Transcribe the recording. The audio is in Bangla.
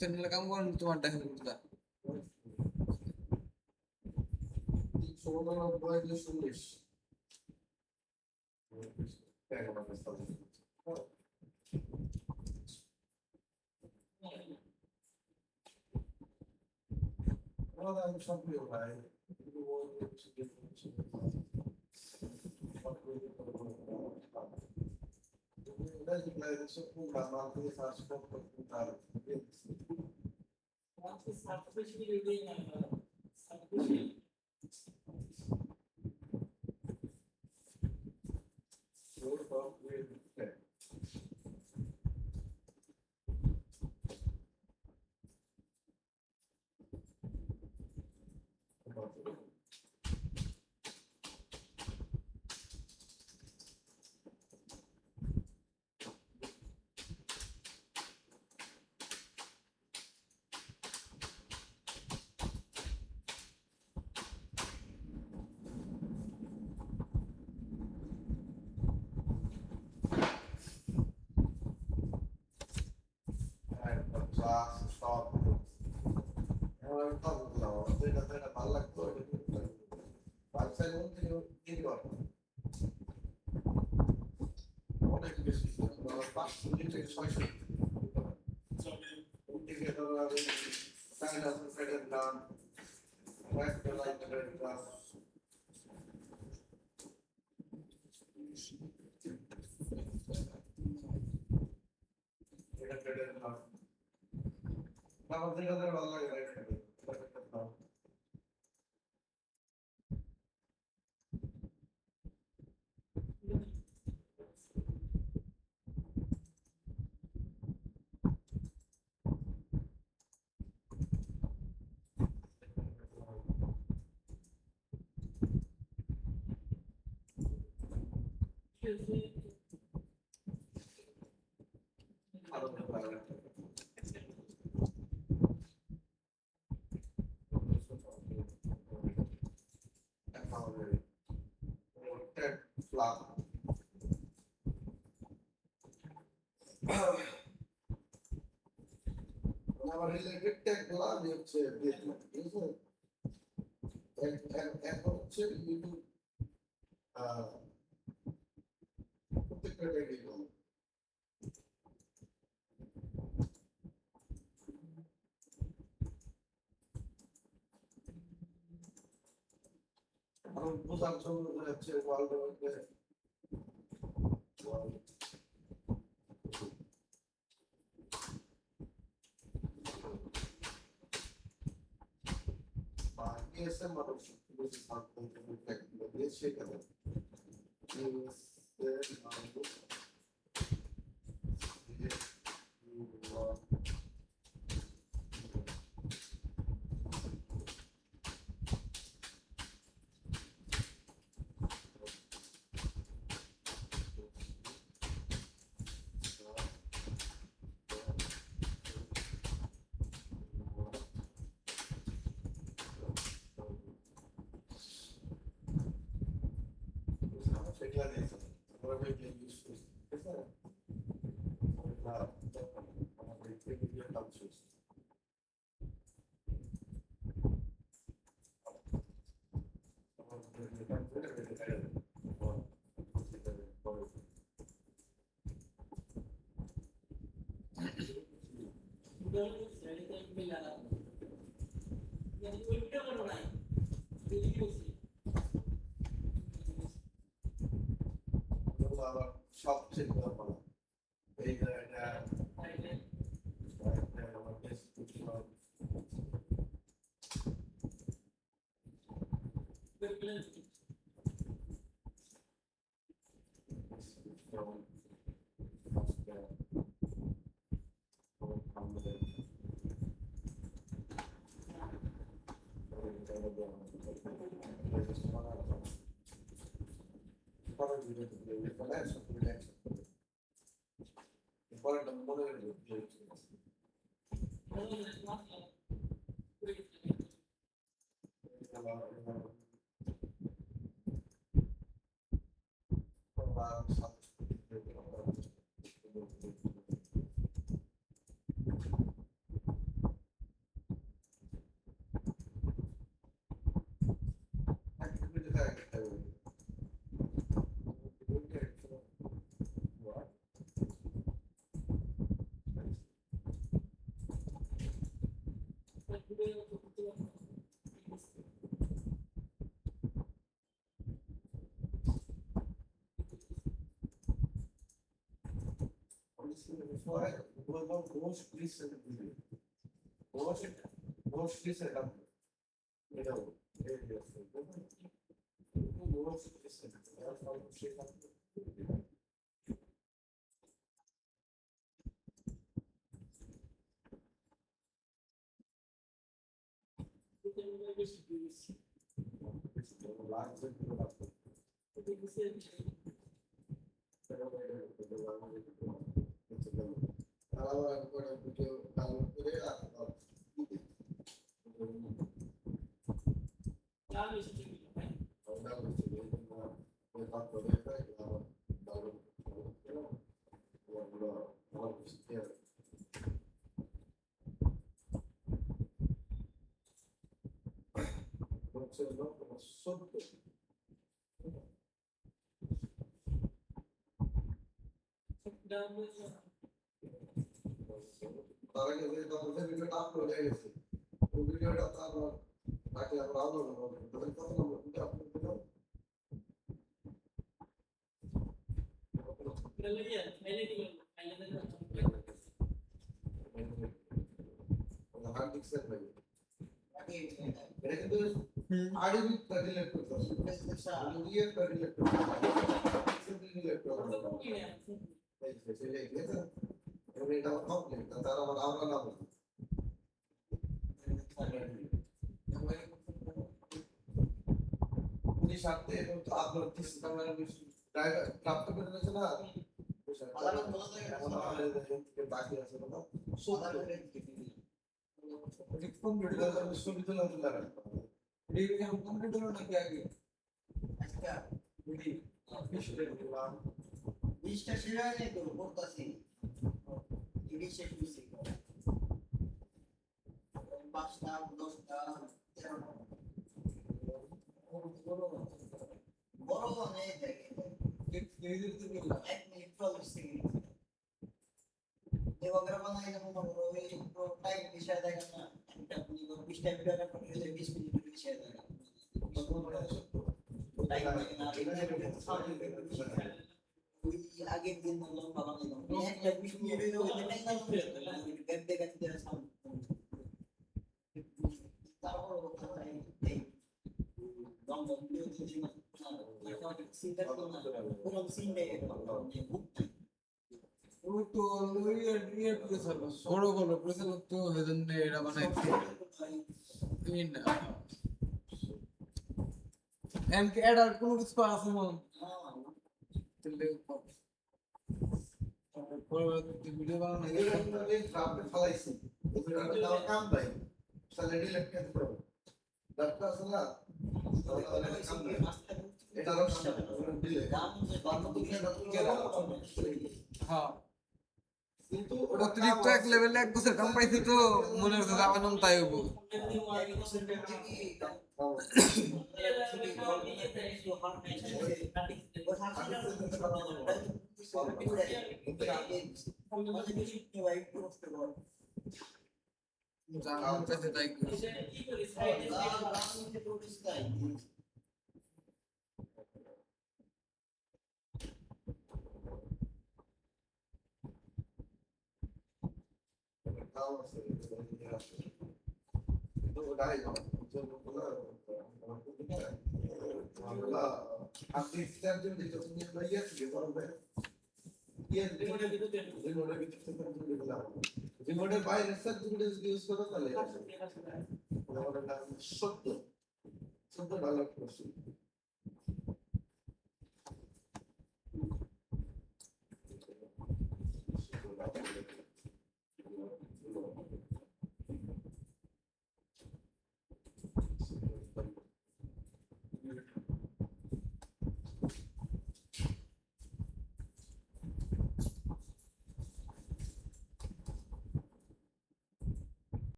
চ্যানেলে কাম করেন তোমার দেখেন বুঝলা 16 সক্রিয় ভাই সব এটা ভালো লাগতো বাচ্চার মধ্যে অনেক বেশি 500 থেকে 600 আমাদের ভালো লাগে আমার রিলেটেড ট্যাগ গুলো আমি হচ্ছে দিয়েছিলাম ঠিক আছে এখন হচ্ছে ইউটিউব প্রত্যেকটা ট্যাগে আমি বোঝার জন্য হচ্ছে ওয়ার্ল্ড ESM মানুষ বেশি সার্কেল দিয়ে শেখাবে সবচেয়ে এই কমপ্লিট হলো নাকি আগে? বিশটা সেরা নেই তো করতেছি শেষ হয়েছে 5টা 10টা 13টা বড় অনেক এক মিনিট 40 সেকেন্ড এবার বানাই যেমন ওই টাইম বিষয় দেখেন না একটা আপনি 20টা ভিডিও রেকর্ড করলে 20 মিনিট বিষয় দেখেন টাইম লাগে না আগের দিন বললাম বাবা নিলাম একটা 20 মিনিটের মধ্যে টাইম না গ্যাপ দেখাতে সাউন্ড তারপর এই দম দম ভিডিও দিচ্ছি না সিনটা কোন সিন নেই ও তো ইয়ে প্রেসার বড় বড় প্রেসার তো এজন্য এটা বানাইছে তিন এমকে অ্যাডাল্ট কোনো কিছু আছে না তাহলে পরবর্তী ভিডিও বানানো ফেলাইছি কাম ভাই স্যালারি লেখতে দিতে ডাক্তার আছে না এটা দিলে হ্যাঁ কিন্তু অতিরিক্ত এক লেভেলে এক বছর কাম পাইছি তো মনে হচ্ছে যাবার নাম তাই হবো জানার কাছে তাই রিমোটের বাইরে ইউজ করো তাহলে সত্য সত্য ভালো করছি